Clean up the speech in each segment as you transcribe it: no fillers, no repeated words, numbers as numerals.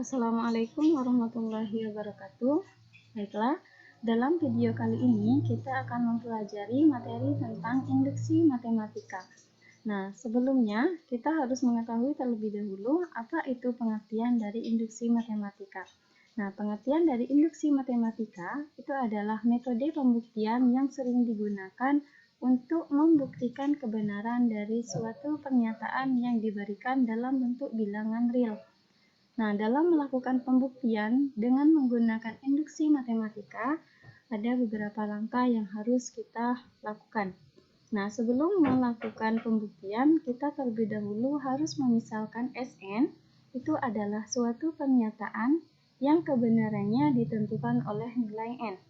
Assalamualaikum warahmatullahi wabarakatuh. Baiklah, dalam video kali ini kita akan mempelajari materi tentang induksi matematika. Nah, sebelumnya kita harus mengetahui terlebih dahulu apa itu pengertian dari induksi matematika. Nah, pengertian dari induksi matematika itu adalah metode pembuktian yang sering digunakan untuk membuktikan kebenaran dari suatu pernyataan yang diberikan dalam bentuk bilangan real. Nah, dalam melakukan pembuktian dengan menggunakan induksi matematika, ada beberapa langkah yang harus kita lakukan. Nah, sebelum melakukan pembuktian, kita terlebih dahulu harus memisalkan Sn, itu adalah suatu pernyataan yang kebenarannya ditentukan oleh nilai n.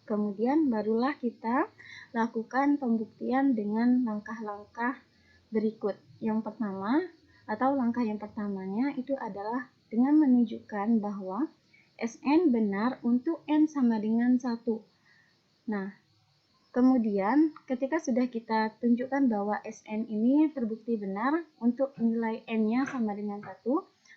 Kemudian barulah kita lakukan pembuktian dengan langkah-langkah berikut. Yang pertama, atau langkah yang pertamanya itu adalah dengan menunjukkan bahwa Sn benar untuk n sama dengan 1. Nah, kemudian ketika sudah kita tunjukkan bahwa Sn ini terbukti benar untuk nilai n-nya sama dengan 1,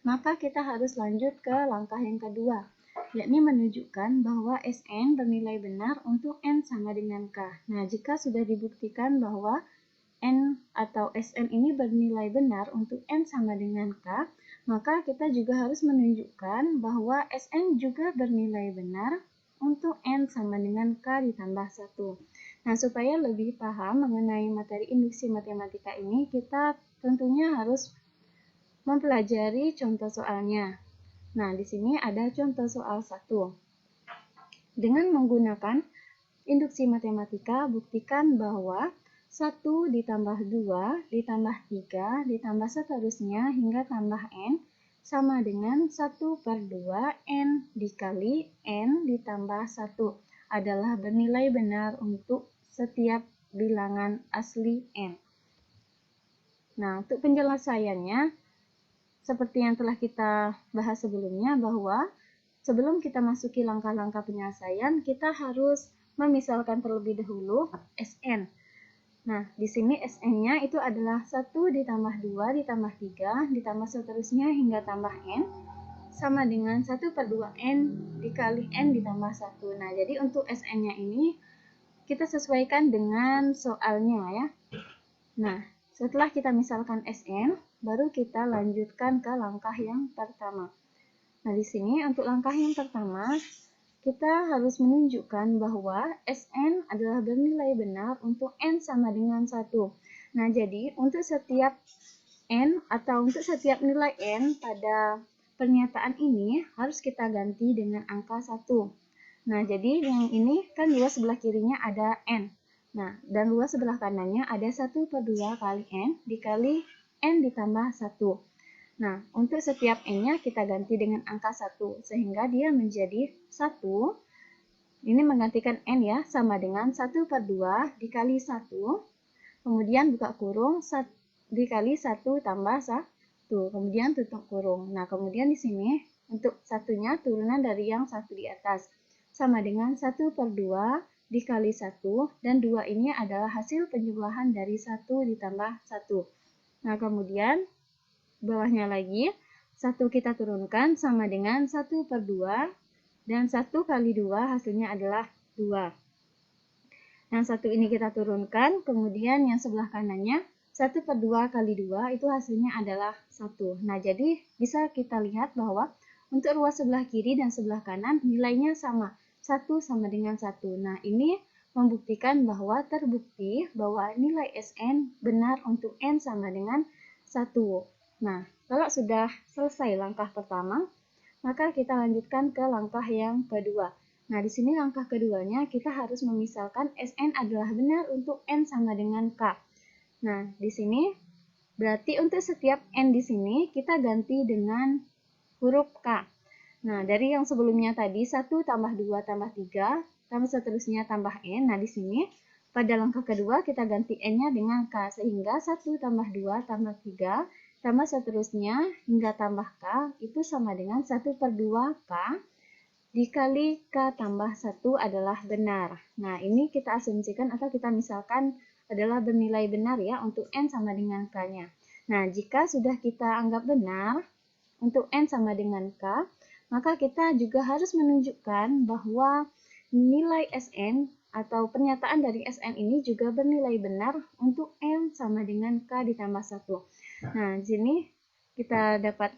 maka kita harus lanjut ke langkah yang kedua, yakni menunjukkan bahwa Sn bernilai benar untuk n sama dengan k. Nah, jika sudah dibuktikan bahwa n atau Sn ini bernilai benar untuk n sama dengan k, maka kita juga harus menunjukkan bahwa Sn juga bernilai benar untuk n sama dengan k ditambah 1. Nah, supaya lebih paham mengenai materi induksi matematika ini, kita tentunya harus mempelajari contoh soalnya. Nah, di sini ada contoh soal 1. Dengan menggunakan induksi matematika, buktikan bahwa 1 ditambah 2 ditambah 3 ditambah seterusnya hingga tambah n sama dengan 1/2 n dikali n ditambah 1 adalah bernilai benar untuk setiap bilangan asli n. Nah, untuk penjelasannya, seperti yang telah kita bahas sebelumnya, bahwa sebelum kita masuki langkah-langkah penyelesaian, kita harus memisalkan terlebih dahulu Sn. Nah, di sini Sn-nya itu adalah 1 ditambah 2 ditambah 3 ditambah seterusnya hingga tambah n sama dengan 1/2 n dikali n ditambah 1. Nah, jadi untuk Sn-nya ini kita sesuaikan dengan soalnya ya. Nah, setelah kita misalkan Sn, baru kita lanjutkan ke langkah yang pertama. Nah, di sini untuk langkah yang pertama, kita harus menunjukkan bahwa Sn adalah bernilai benar untuk n sama dengan 1. Nah, jadi untuk setiap n atau untuk setiap nilai n pada pernyataan ini harus kita ganti dengan angka 1. Nah, jadi yang ini kan luas sebelah kirinya ada n. Nah, dan luas sebelah kanannya ada 1/2 kali n dikali n ditambah 1. Nah, untuk setiap n-nya kita ganti dengan angka 1, sehingga dia menjadi 1. Ini menggantikan n ya, sama dengan 1/2 dikali 1. Kemudian buka kurung, dikali 1 tambah 1. Kemudian tutup kurung. Nah, kemudian di sini untuk satunya turunan dari yang 1 di atas. Sama dengan 1/2 dikali 1, dan 2 ini adalah hasil penjumlahan dari 1 ditambah 1. Nah, kemudian bawahnya lagi, 1 kita turunkan sama dengan 1/2, dan 1 kali 2 hasilnya adalah 2. Yang 1 ini kita turunkan, kemudian yang sebelah kanannya 1/2 kali 2 itu hasilnya adalah 1. Nah, jadi bisa kita lihat bahwa untuk ruas sebelah kiri dan sebelah kanan nilainya sama, 1 sama dengan 1. Nah, ini membuktikan bahwa terbukti bahwa nilai Sn benar untuk n sama dengan 1. Nah, kalau sudah selesai langkah pertama, maka kita lanjutkan ke langkah yang kedua. Nah, di sini langkah keduanya kita harus memisalkan Sn adalah benar untuk n sama dengan k. Nah, di sini berarti untuk setiap n di sini kita ganti dengan huruf k. Nah, dari yang sebelumnya tadi 1 tambah 2 tambah 3 tambah seterusnya tambah n. Nah, di sini pada langkah kedua kita ganti n-nya dengan k, sehingga 1 tambah 2 tambah 3 tambah seterusnya hingga tambah k itu sama dengan 1/2 k dikali k tambah 1 adalah benar. Nah, ini kita asumsikan atau kita misalkan adalah bernilai benar ya untuk n sama dengan k-nya. Nah, jika sudah kita anggap benar, untuk N sama dengan K, maka kita juga harus menunjukkan bahwa nilai Sn atau pernyataan dari Sn ini juga bernilai benar untuk N sama dengan K ditambah 1. Nah, di sini kita dapat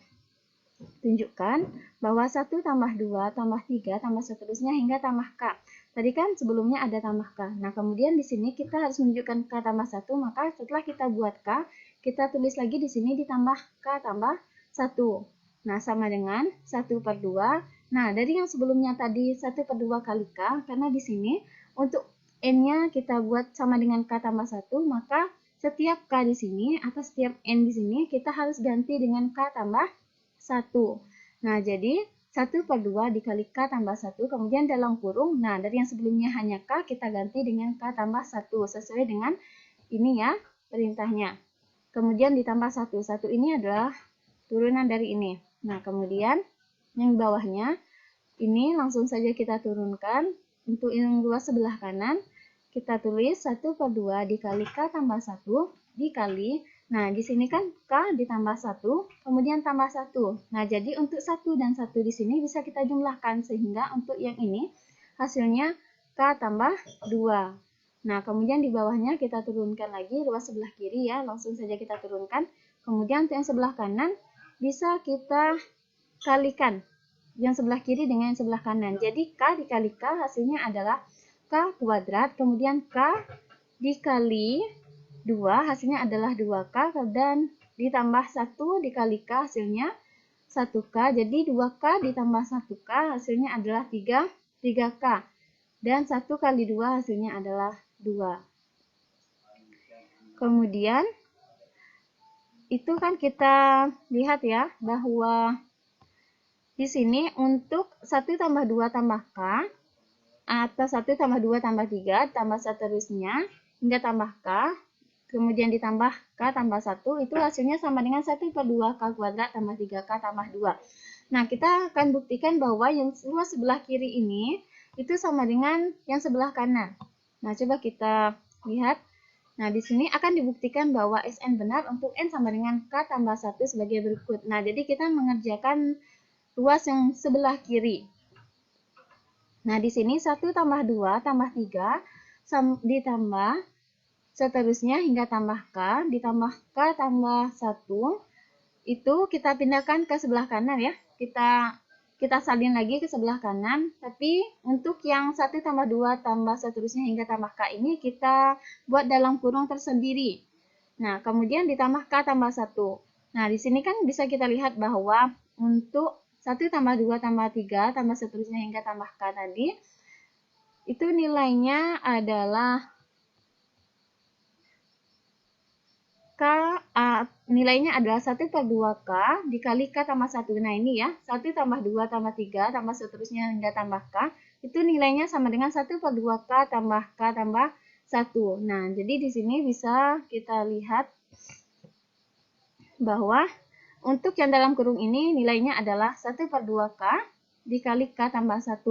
tunjukkan bahwa 1 tambah 2 tambah 3 tambah seterusnya hingga tambah K. Tadi kan sebelumnya ada tambah K. Nah, kemudian di sini kita harus menunjukkan K tambah 1, maka setelah kita buat K, kita tulis lagi di sini ditambah K tambah 1. Nah, sama dengan 1 per 2. Nah, dari yang sebelumnya tadi 1 per 2 kali K, karena di sini untuk N-nya kita buat sama dengan K tambah 1, maka setiap K di sini atau setiap N di sini kita harus ganti dengan K tambah 1. Nah, jadi 1 per 2 dikali K tambah 1, kemudian dalam kurung, nah dari yang sebelumnya hanya K, kita ganti dengan K tambah 1, sesuai dengan ini ya, perintahnya. Kemudian ditambah 1, 1 ini adalah turunan dari ini. Nah, kemudian yang bawahnya, ini langsung saja kita turunkan, untuk yang luas sebelah kanan, kita tulis 1 per 2 dikali K tambah 1, dikali, nah, di sini kan K ditambah 1, kemudian tambah 1. Nah, jadi untuk 1 dan 1 di sini bisa kita jumlahkan, sehingga untuk yang ini hasilnya K tambah 2. Nah, kemudian di bawahnya kita turunkan lagi luas sebelah kiri ya, langsung saja kita turunkan. Kemudian untuk yang sebelah kanan bisa kita kalikan yang sebelah kiri dengan yang sebelah kanan. Jadi K dikali K hasilnya adalah K kuadrat, kemudian K dikali 2 hasilnya adalah 2K, dan ditambah 1 dikali K hasilnya 1K, jadi 2K ditambah 1K hasilnya adalah 3K, dan 1 kali 2 hasilnya adalah 2. Kemudian itu kan kita lihat ya bahwa di sini untuk 1 tambah 2 tambah K atau 1 tambah 2 tambah 3 tambah seterusnya hingga tambah K, kemudian ditambah K tambah 1, itu hasilnya sama dengan 1 per 2 K kuadrat tambah 3K tambah 2. Nah, kita akan buktikan bahwa yang luas sebelah kiri ini itu sama dengan yang sebelah kanan. Nah, coba kita lihat. Nah, di sini akan dibuktikan bahwa Sn benar untuk N sama dengan K tambah 1 sebagai berikut. Nah, jadi kita mengerjakan luas yang sebelah kiri. Nah, di sini 1 tambah 2 tambah 3 ditambah seterusnya hingga tambah K, ditambah K tambah 1, itu kita pindahkan ke sebelah kanan ya. Kita salin lagi ke sebelah kanan, tapi untuk yang 1 tambah 2 tambah seterusnya hingga tambah K ini kita buat dalam kurung tersendiri. Nah, kemudian ditambah K tambah 1. Nah, di sini kan bisa kita lihat bahwa untuk 1 tambah 2 tambah 3 tambah seterusnya hingga tambah K tadi, itu nilainya adalah nilainya adalah 1 per 2K dikali K tambah 1. Nah, ini ya, 1 tambah 2 tambah 3 tambah seterusnya hingga tambah K, itu nilainya sama dengan 1 per 2K tambah K tambah 1. Nah, jadi di sini bisa kita lihat bahwa untuk yang dalam kurung ini nilainya adalah 1 per 2K dikali K tambah 1.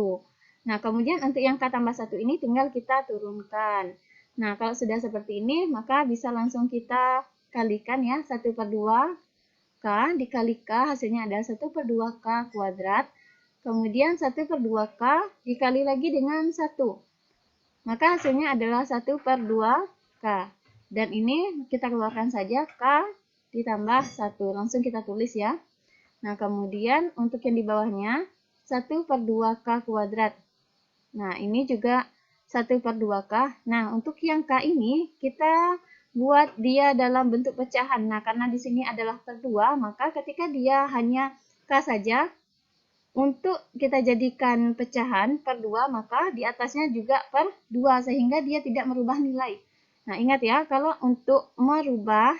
Nah, kemudian untuk yang K tambah 1 ini tinggal kita turunkan. Nah, kalau sudah seperti ini, maka bisa langsung kita kalikan ya, 1 per 2K dikali K hasilnya adalah 1 per 2K kuadrat. Kemudian 1 per 2K dikali lagi dengan 1. Maka hasilnya adalah 1 per 2K. Dan ini kita keluarkan saja K ditambah 1. Langsung kita tulis ya. Nah, kemudian untuk yang di bawahnya 1 per 2K kuadrat. Nah, ini juga 1 per 2K. Nah, untuk yang K ini kita buat dia dalam bentuk pecahan. Nah, karena di sini adalah per 2, maka ketika dia hanya K saja, untuk kita jadikan pecahan per 2, maka di atasnya juga per 2, sehingga dia tidak merubah nilai. Nah, ingat ya, kalau untuk merubah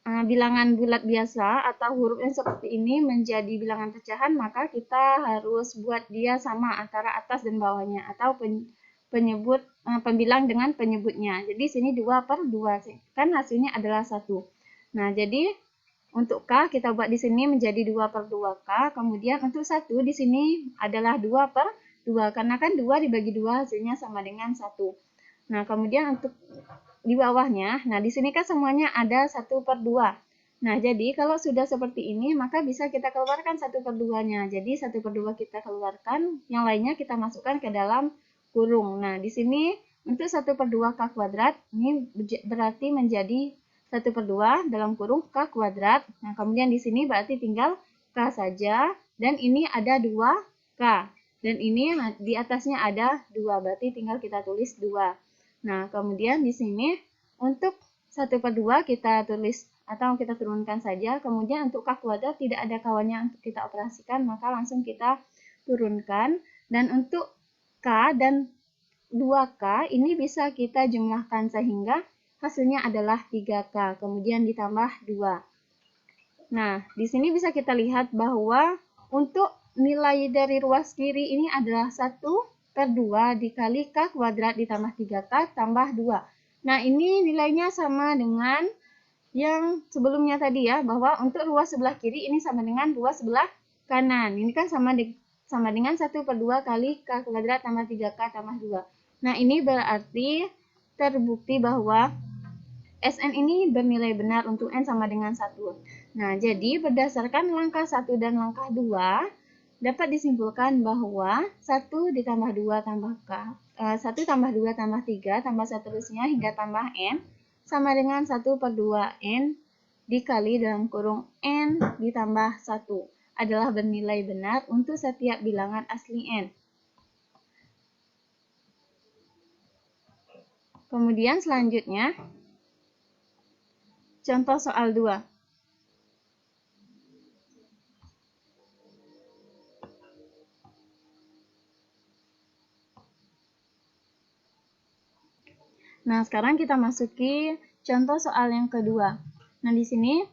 bilangan bulat biasa atau huruf yang seperti ini menjadi bilangan pecahan, maka kita harus buat dia sama antara atas dan bawahnya, atau pembilang dengan penyebutnya. Jadi sini 2 per 2, kan hasilnya adalah 1. Nah, jadi untuk K kita buat di sini menjadi 2 per 2K, kemudian untuk 1 di sini adalah 2 per 2, karena kan 2 dibagi 2 hasilnya sama dengan 1. Nah, kemudian untuk di bawahnya, nah di sini kan semuanya ada 1 per 2. Nah, jadi kalau sudah seperti ini, maka bisa kita keluarkan 1/2-nya. Jadi 1/2 kita keluarkan, yang lainnya kita masukkan ke dalam kurung. Nah, di sini untuk 1/2 K kuadrat, ini berarti menjadi 1/2 dalam kurung K kuadrat. Nah, kemudian di sini berarti tinggal K saja, dan ini ada 2K. Dan ini di atasnya ada 2, berarti tinggal kita tulis 2. Nah, kemudian di sini untuk 1/2 kita tulis atau kita turunkan saja. Kemudian untuk K kuadrat tidak ada kawannya untuk kita operasikan, maka langsung kita turunkan. Dan untuk K dan 2K ini bisa kita jumlahkan sehingga hasilnya adalah 3K, kemudian ditambah 2. Nah, di sini bisa kita lihat bahwa untuk nilai dari ruas kiri ini adalah 1/2 dikali K kuadrat ditambah 3K tambah 2. Nah, ini nilainya sama dengan yang sebelumnya tadi ya, bahwa untuk ruas sebelah kiri ini sama dengan ruas sebelah kanan. Ini kan sama dengan 1/2 kali K kuadrat tambah 3K tambah 2. Nah, ini berarti terbukti bahwa Sn ini bernilai benar untuk N sama dengan 1. Nah, jadi berdasarkan langkah 1 dan langkah 2, dapat disimpulkan bahwa 1 ditambah 2 tambah K, 1 tambah 2 tambah 3 tambah seterusnya hingga tambah N sama dengan 1/2 N dikali dalam kurung N ditambah 1 adalah bernilai benar untuk setiap bilangan asli N. Kemudian selanjutnya, contoh soal 2. Nah, sekarang kita masuki contoh soal yang kedua. Nah, di sini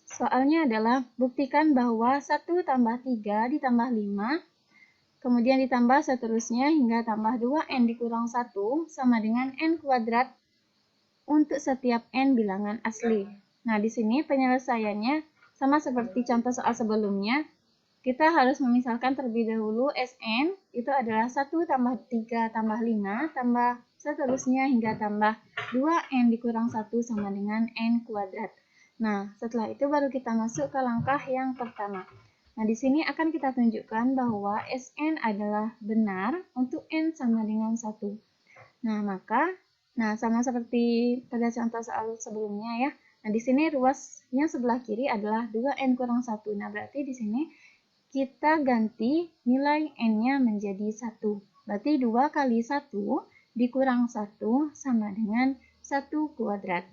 soalnya adalah buktikan bahwa 1 tambah 3 ditambah 5, kemudian ditambah seterusnya hingga tambah 2N dikurang 1 sama dengan N kuadrat untuk setiap N bilangan asli. Nah, di sini penyelesaiannya sama seperti contoh soal sebelumnya. Kita harus memisahkan terlebih dahulu Sn itu adalah 1 tambah 3 tambah 5 tambah seterusnya hingga tambah 2N dikurang 1 sama dengan N kuadrat. Nah, setelah itu baru kita masuk ke langkah yang pertama. Nah, di sini akan kita tunjukkan bahwa Sn adalah benar untuk N sama dengan 1. Nah, sama seperti pada contoh soal sebelumnya ya. Nah, di sini ruasnya sebelah kiri adalah 2N kurang 1. Nah, berarti di sini kita ganti nilai N-nya menjadi 1. Berarti 2 kali 1 dikurang 1 sama dengan 1 kuadrat.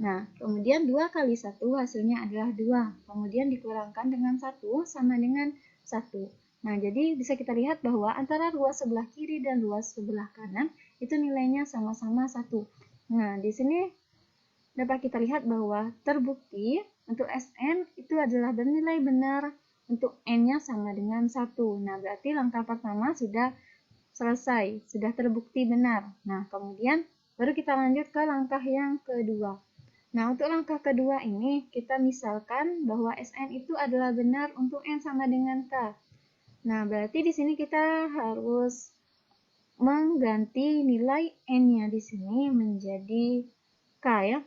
Nah, kemudian 2 kali 1 hasilnya adalah 2. Kemudian dikurangkan dengan 1 sama dengan 1. Nah, jadi bisa kita lihat bahwa antara ruas sebelah kiri dan ruas sebelah kanan itu nilainya sama-sama 1. Nah, di sini dapat kita lihat bahwa terbukti untuk Sn itu adalah bernilai benar untuk N-nya sama dengan 1. Nah, berarti langkah pertama sudah selesai, sudah terbukti benar. Nah, kemudian baru kita lanjut ke langkah yang kedua. Nah, untuk langkah kedua ini, kita misalkan bahwa Sn itu adalah benar untuk N sama dengan K. Nah, berarti di sini kita harus mengganti nilai N-nya di sini menjadi K ya.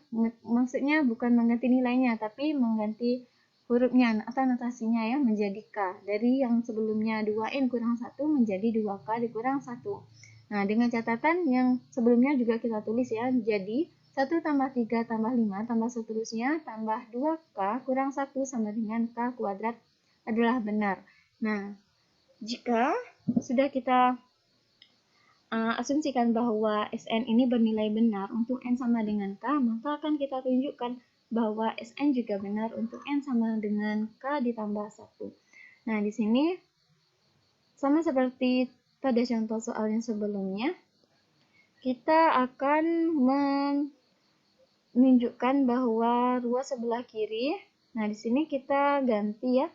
Maksudnya bukan mengganti nilainya, tapi mengganti hurufnya atau notasinya ya menjadi K. Dari yang sebelumnya 2N kurang 1 menjadi 2K dikurang 1. Nah, dengan catatan yang sebelumnya juga kita tulis ya. Jadi, 1 tambah 3 tambah 5 tambah seterusnya tambah 2K kurang 1 sama dengan K kuadrat adalah benar. Nah, jika sudah kita asumsikan bahwa Sn ini bernilai benar untuk N sama dengan K, maka akan kita tunjukkan bahwa Sn juga benar untuk N sama dengan K ditambah 1. Nah, di sini sama seperti pada contoh soal yang sebelumnya, kita akan menunjukkan bahwa ruas sebelah kiri, nah di sini kita ganti ya,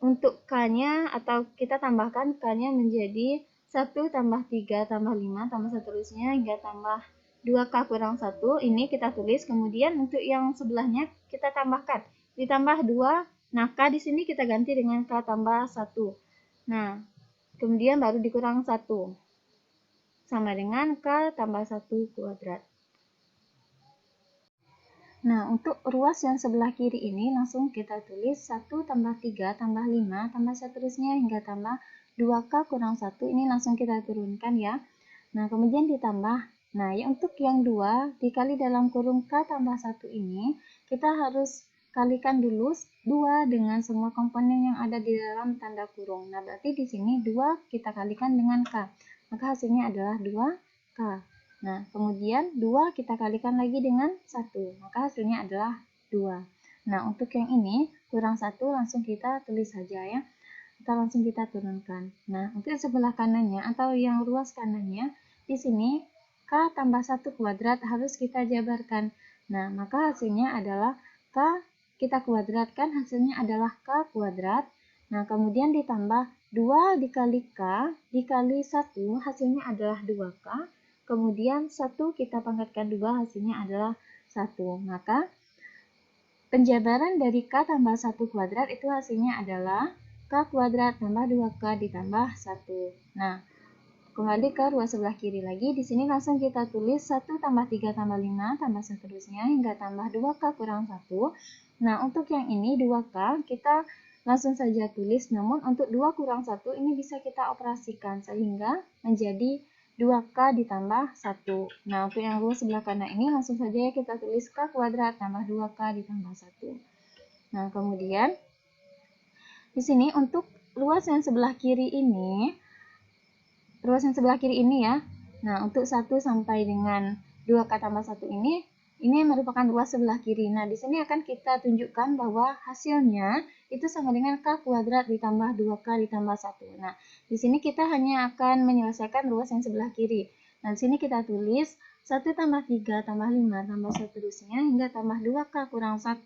untuk K-nya atau kita tambahkan K-nya menjadi 1 tambah 3 tambah 5 tambah seterusnya hingga tambah 2K kurang 1. Ini kita tulis, kemudian untuk yang sebelahnya kita tambahkan. Ditambah 2, nah K di sini kita ganti dengan K tambah 1. Nah, kemudian baru dikurang 1. Sama dengan K tambah 1 kuadrat. Nah, untuk ruas yang sebelah kiri ini langsung kita tulis 1 tambah 3 tambah 5 tambah seterusnya hingga tambah 2K kurang 1. Ini langsung kita turunkan ya. Nah, kemudian ditambah. Nah, untuk yang 2 dikali dalam kurung K tambah 1 ini, kita harus kalikan dulu 2 dengan semua komponen yang ada di dalam tanda kurung. Nah, berarti di sini 2 kita kalikan dengan K. Maka hasilnya adalah 2K. Nah, kemudian 2 kita kalikan lagi dengan 1, maka hasilnya adalah 2. Nah, untuk yang ini, kurang 1 langsung kita tulis saja ya. Kita langsung kita turunkan. Nah, untuk sebelah kanannya atau yang ruas kanannya, di sini K tambah 1 kuadrat harus kita jabarkan. Nah, maka hasilnya adalah K kita kuadratkan, hasilnya adalah K kuadrat. Nah, kemudian ditambah 2 dikali K dikali 1, hasilnya adalah 2K. Kemudian 1 kita pangkatkan 2, hasilnya adalah 1. Maka penjabaran dari K tambah 1 kuadrat itu hasilnya adalah K kuadrat tambah 2K ditambah 1. Nah, kembali ke ruas sebelah kiri lagi. Di sini langsung kita tulis 1 tambah 3 tambah 5 tambah seterusnya hingga tambah 2K kurang 1. Nah, untuk yang ini 2K kita langsung saja tulis. Namun untuk 2 kurang 1 ini bisa kita operasikan sehingga menjadi 2K ditambah 1. Nah, untuk yang ruas sebelah kanan ini langsung saja kita tulis K kuadrat tambah 2K ditambah 1. Nah, kemudian di sini untuk ruas yang sebelah kiri ini ya. Nah, untuk 1 sampai dengan 2K tambah 1 ini merupakan ruas sebelah kiri. Nah, di sini akan kita tunjukkan bahwa hasilnya itu sama dengan K kuadrat ditambah 2K ditambah 1. Nah, di sini kita hanya akan menyelesaikan ruas yang sebelah kiri. Nah, di sini kita tulis 1 tambah 3 tambah 5 tambah seterusnya hingga tambah 2K kurang 1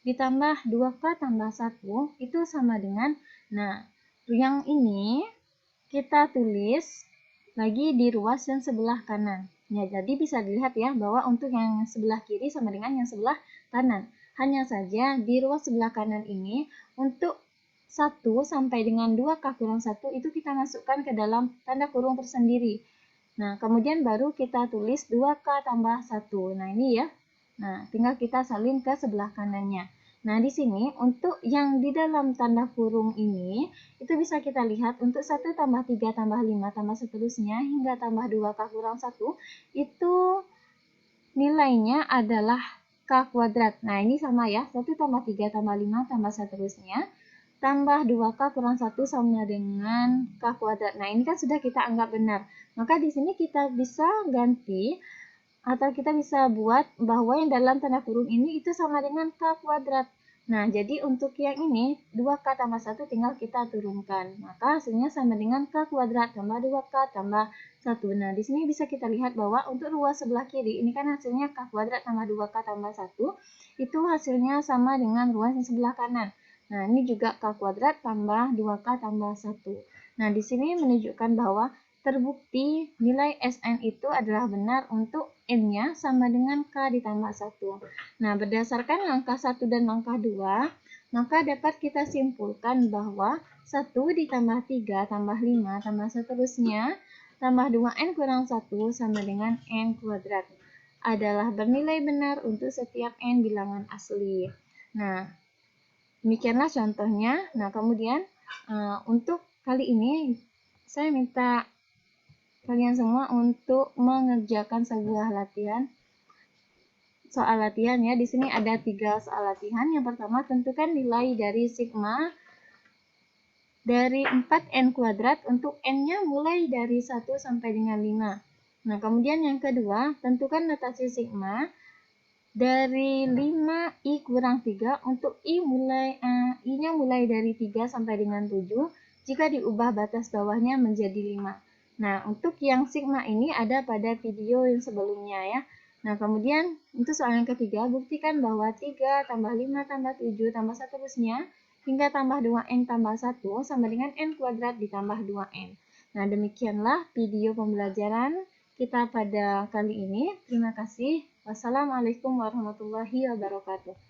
ditambah 2K tambah 1 itu sama dengan, nah, yang ini kita tulis lagi di ruas yang sebelah kanan. Ya, jadi bisa dilihat ya bahwa untuk yang sebelah kiri sama dengan yang sebelah kanan. Hanya saja di ruas sebelah kanan ini untuk 1 sampai dengan 2K kurang 1 itu kita masukkan ke dalam tanda kurung tersendiri. Nah, kemudian baru kita tulis 2K tambah 1. Nah, ini ya. Nah, tinggal kita salin ke sebelah kanannya. Nah, di sini untuk yang di dalam tanda kurung ini, itu bisa kita lihat untuk 1 tambah 3 tambah 5 tambah seterusnya hingga tambah 2K kurang 1, itu nilainya adalah K kuadrat. Nah, ini sama ya, 1 tambah 3 tambah 5 tambah seterusnya, tambah 2K kurang 1 sama dengan K kuadrat. Nah, ini kan sudah kita anggap benar. Maka di sini kita bisa ganti atau kita bisa buat bahwa yang dalam tanda kurung ini itu sama dengan K kuadrat. Nah, jadi untuk yang ini 2K tambah 1 tinggal kita turunkan. Maka hasilnya sama dengan K kuadrat tambah 2K tambah 1. Nah, di sini bisa kita lihat bahwa untuk ruas sebelah kiri ini kan hasilnya K kuadrat tambah 2K tambah 1. Itu hasilnya sama dengan ruas yang sebelah kanan. Nah, ini juga K kuadrat tambah 2K tambah 1. Nah, di sini menunjukkan bahwa terbukti nilai Sn itu adalah benar untuk N-nya sama dengan K ditambah 1. Nah, berdasarkan langkah 1 dan langkah 2, maka dapat kita simpulkan bahwa 1 ditambah 3 tambah 5 tambah seterusnya tambah 2N kurang 1 sama dengan N kuadrat adalah bernilai benar untuk setiap N bilangan asli. Nah, demikianlah contohnya. Nah, kemudian untuk kali ini saya minta kalian semua untuk mengerjakan sebuah soal latihan ya. Di sini ada 3 soal latihan. Yang pertama, tentukan nilai dari sigma dari 4N kuadrat untuk N-nya mulai dari 1 sampai dengan 5. Nah, kemudian yang kedua, tentukan notasi sigma dari 5I kurang 3 untuk I-nya mulai dari 3 sampai dengan 7 jika diubah batas bawahnya menjadi 5. Nah, untuk yang sigma ini ada pada video yang sebelumnya ya. Nah, kemudian untuk soal yang ketiga, buktikan bahwa 3 tambah 5 tambah 7 tambah seterusnya hingga tambah 2N tambah 1 sama dengan N kuadrat ditambah 2N. Nah, demikianlah video pembelajaran kita pada kali ini. Terima kasih. Wassalamualaikum warahmatullahi wabarakatuh.